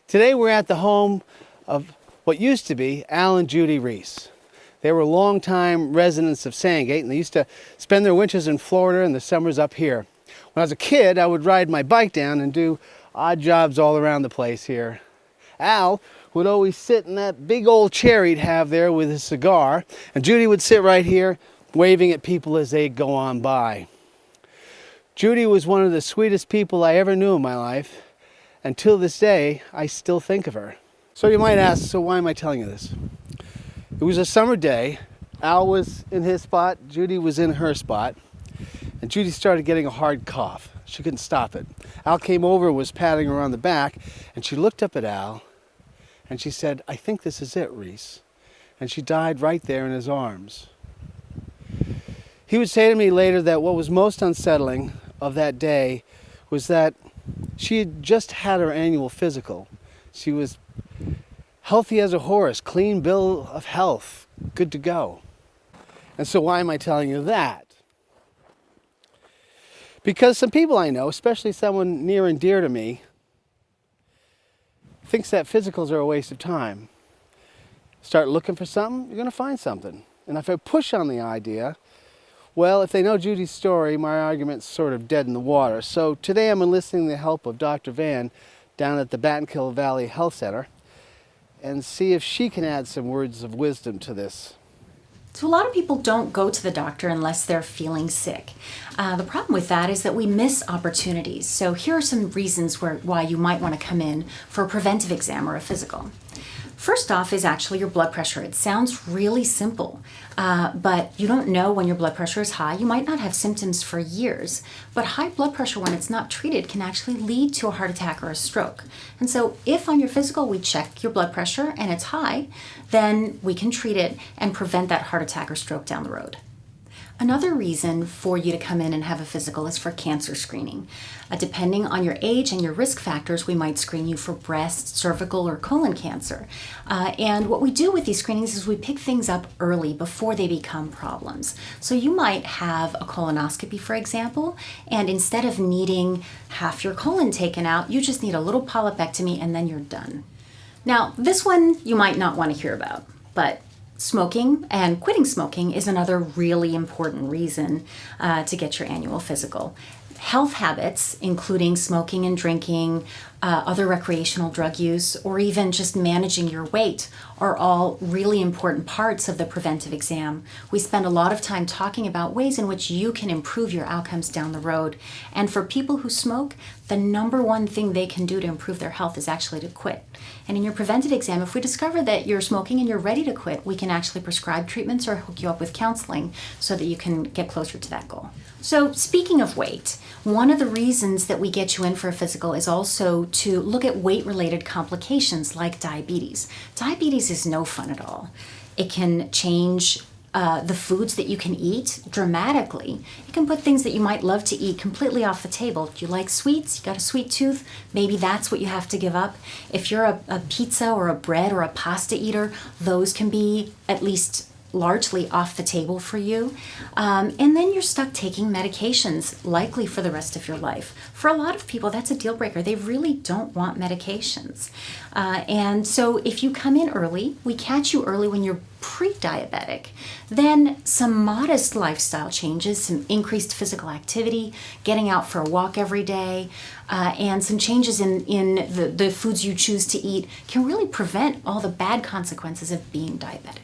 Today we're at the home of what used to be Al and Judy Reese. They were longtime residents of Sandgate, and they used to spend their winters in Florida and the summers up here. When I was a kid, I would ride my bike down and do odd jobs all around the place here. Al would always sit in that big old chair he'd have there with his cigar, and Judy would sit right here waving at people as they'd go on by. Judy was one of the sweetest people I ever knew in my life, and till this day, I still think of her. So you might ask, so why am I telling you this? It was a summer day. Al was in his spot, Judy was in her spot, and Judy started getting a hard cough. She couldn't stop it. Al came over, was patting her on the back, and she looked up at Al, and she said, "I think this is it, Reese." And she died right there in his arms. He would say to me later that what was most unsettling of that day was that she had just had her annual physical. She was healthy as a horse, clean bill of health, good to go. And so why am I telling you that? Because some people I know, especially someone near and dear to me, thinks that physicals are a waste of time. Start looking for something, you're going to find something. And if I push on the idea, well, if they know Judy's story, my argument's sort of dead in the water. So today I'm enlisting the help of Dr. Van down at the Battenkill Valley Health Center and see if she can add some words of wisdom to this. So a lot of people don't go to the doctor unless they're feeling sick. The problem with that is that we miss opportunities. So here are some reasons why you might want to come in for a preventive exam or a physical. First off is actually your blood pressure. It sounds really simple, but you don't know when your blood pressure is high. You might not have symptoms for years, but high blood pressure, when it's not treated, can actually lead to a heart attack or a stroke. And so if on your physical we check your blood pressure and it's high, then we can treat it and prevent that heart attack or stroke down the road. Another reason for you to come in and have a physical is for cancer screening. Depending on your age and your risk factors, we might screen you for breast, cervical, or colon cancer. And what we do with these screenings is we pick things up early before they become problems. So you might have a colonoscopy, for example, and instead of needing half your colon taken out, you just need a little polypectomy and then you're done. Now, this one you might not want to hear about, but smoking and quitting smoking is another really important reason to get your annual physical. Health habits, including smoking and drinking, other recreational drug use, or even just managing your weight, are all really important parts of the preventive exam. We spend a lot of time talking about ways in which you can improve your outcomes down the road. And for people who smoke, the number one thing they can do to improve their health is actually to quit. And in your preventive exam, if we discover that you're smoking and you're ready to quit, we can actually prescribe treatments or hook you up with counseling so that you can get closer to that goal. So speaking of weight, one of the reasons that we get you in for a physical is also to look at weight-related complications like diabetes. Diabetes is no fun at all. It can change the foods that you can eat dramatically. It can put things that you might love to eat completely off the table. Do you like sweets? You got a sweet tooth? Maybe that's what you have to give up. If you're a pizza or a bread or a pasta eater, those can be at least largely off the table for you. And then you're stuck taking medications, likely for the rest of your life. For a lot of people, that's a deal breaker. They really don't want medications. And so if you come in early, we catch you early when you're pre-diabetic, then some modest lifestyle changes, some increased physical activity, getting out for a walk every day, and some changes in the foods you choose to eat can really prevent all the bad consequences of being diabetic.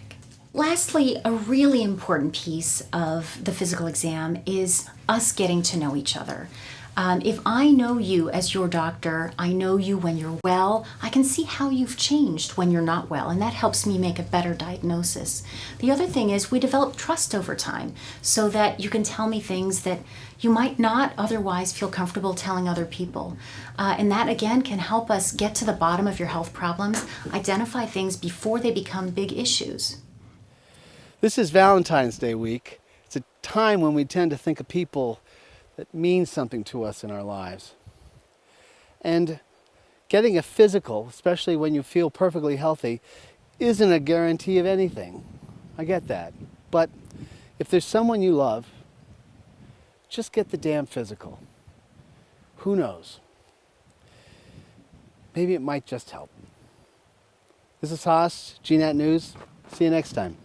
Lastly, a really important piece of the physical exam is us getting to know each other. If I know you as your doctor, I know you when you're well, I can see how you've changed when you're not well, and that helps me make a better diagnosis. The other thing is we develop trust over time so that you can tell me things that you might not otherwise feel comfortable telling other people. And that, again, can help us get to the bottom of your health problems, identify things before they become big issues. This is Valentine's Day week. It's a time when we tend to think of people that mean something to us in our lives. And getting a physical, especially when you feel perfectly healthy, isn't a guarantee of anything. I get that. But if there's someone you love, just get the damn physical. Who knows? maybe it might just help. This is Haas, GNAT News. See you next time.